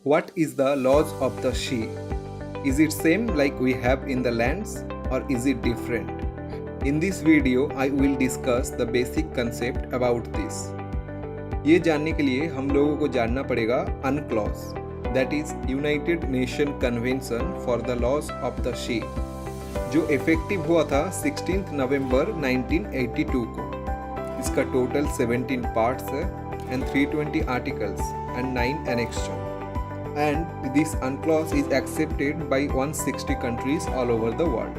What is the laws of the sea? Is it same like we have in the lands or is it different? In this video, I will discuss the basic concept about this. ये जानने के लिए हम लोगों को जानना पड़ेगा UNCLOS, that is United Nation Convention for the Laws of the Sea, जो इफेक्टिव हुआ था 16 नवंबर 1982 को. इसका टोटल 17 पार्ट्स है and 320 articles and 9 annexures. And this UNCLOS is accepted by 160 countries all over the world.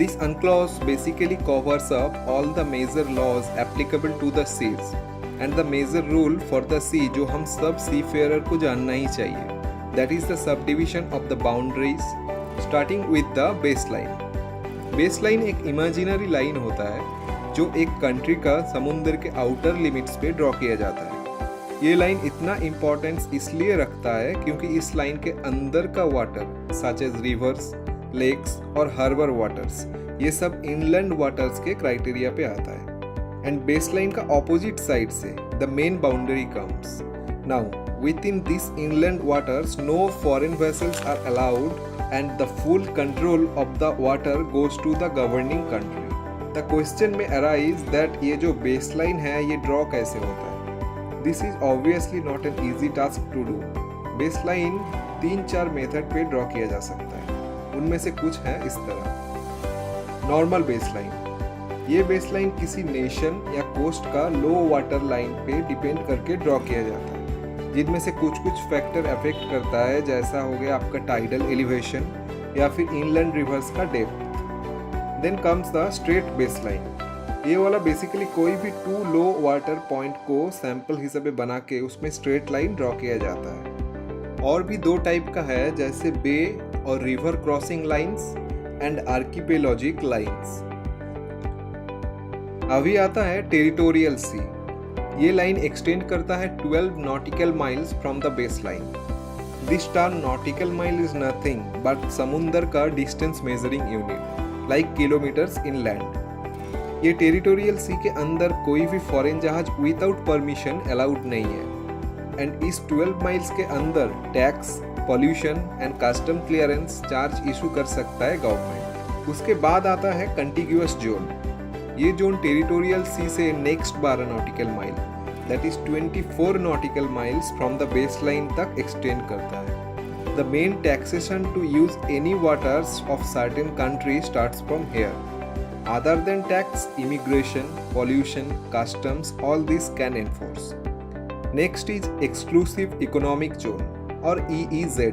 This UNCLOS basically covers up all the major laws applicable to the seas and the major rule for the sea जो हम सब seafarer को जानना ही चाहिए. That is the subdivision of the boundaries starting with the baseline. Baseline एक imaginary line होता है जो एक कंट्री का समुद्र के आउटर लिमिट्स पे ड्रॉ किया जाता है. ये लाइन इतना इम्पोर्टेंस इसलिए रखता है क्योंकि इस लाइन के अंदर का water such as rivers, lakes और हार्बर वाटर्स ये सब इनलैंड वाटर्स के क्राइटेरिया पे आता है. एंड बेस लाइन का ऑपोजिट साइड से the main boundary comes. Now within this inland waters no foreign vessels are allowed and the full control of the water goes to the governing country. The question में arise that ये जो base line है ये draw कैसे होता है. This is obviously not an easy task to do. Baseline 3-4 method पे draw किया जा सकता है. उनमें से कुछ है इस तरह. Normal baseline. ये बेसलाइन किसी नेशन या कोस्ट का लो वाटर लाइन पे डिपेंड करके ड्रॉ किया जाता है, जिनमें से कुछ फैक्टर अफेक्ट करता है, जैसा हो गया आपका टाइडल एलिवेशन या फिर इनलैंड रिवर्स का depth. Then comes the straight baseline. ये वाला बेसिकली कोई भी 2 लो वाटर पॉइंट को सैंपल हिसाब में बना के उसमें स्ट्रेट लाइन ड्रॉ किया जाता है. और भी 2 टाइप का है, जैसे बे और river crossing lines and archipelagic lines. अभी आता है टेरिटोरियल सी. ये लाइन एक्सटेंड करता है 12 nautical miles from the base line. This term nautical mile is nothing but समुंदर का distance measuring unit like kilometres इन लैंड. ये टेरिटोरियल सी के अंदर कोई भी फॉरेन जहाज विदाउट परमिशन अलाउड नहीं है. एंड इस 12 माइल्स के अंदर tax, pollution and custom clearance charge issue कर सकता है गवर्नमेंट. उसके बाद आता है कंटिग्यूअस जोन. ये जोन टेरिटोरियल सी से next 12 nautical mile that is 24 nautical miles from the base line तक एक्सटेंड करता है. The main taxation to use any waters of certain country starts from here. Other than tax, immigration, pollution, customs, all this can enforce. Next is Exclusive Economic Zone or EEZ,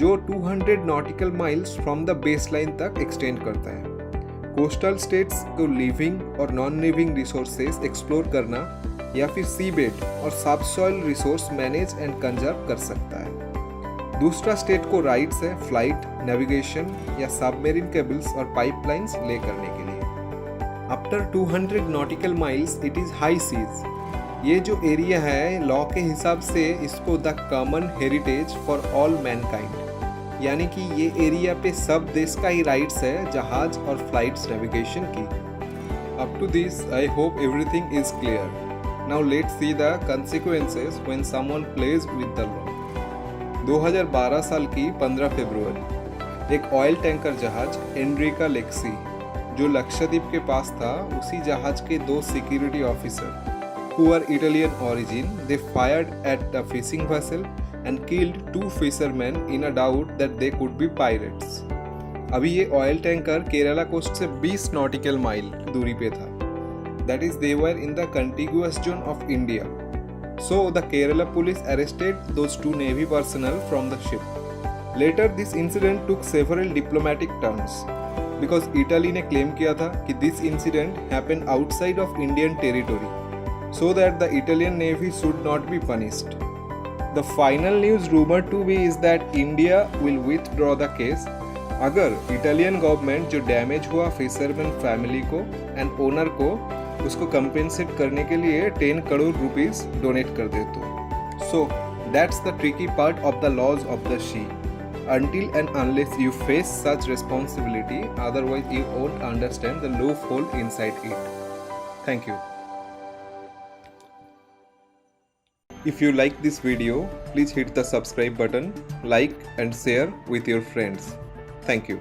जो 200 nautical miles from the baseline तक extend करता है. Coastal states को living और non-living resources explore करना या फिर seabed और subsoil resource manage and conserve कर सकता है. दूसरा स्टेट को राइट्स है फ्लाइट, नेविगेशन या सबमेरीन केबल्स और पाइपलाइंस ले करने के लिए. After 200 nautical miles it is high seas. ये जो एरिया है लॉ के हिसाब से इसको the common heritage for all mankind, यानी कि ये एरिया पे सब देश का ही राइट्स है जहाज और फ्लाइट्स नेविगेशन की. Up to this I hope everything is clear. Now let's see the consequences when someone plays with the law. 2012 साल की 15 फरवरी एक ऑयल टैंकर जहाज एंड्रिका लेक्सी जो लक्षद्वीप के पास था, उसी जहाज के 2 security officer who are Italian origin, they fired at the fishing vessel and killed 2 fishermen in a doubt that they could be pirates. अभी ये ऑयल टैंकर केरला कोस्ट से 20 नॉटिकल माइल दूरी पे था. That is they were in the contiguous zone of India. So the Kerala police arrested those 2 navy personnel from the ship. Later this incident took several diplomatic turns because Italy ने claim किया था कि this incident happened outside of Indian territory so that the Italian navy should not be punished. The final news rumored to be is that India will withdraw the case अगर Italian government जो damage हुआ fisherman family को and owner को उसको compensate करने के लिए 10 crore rupees donate कर दे तो. So that's the tricky part of the laws of the sea. Until and unless you face such responsibility, otherwise you won't understand the loophole inside it. Thank you. If you like this video, please hit the subscribe button, like and share with your friends. Thank you.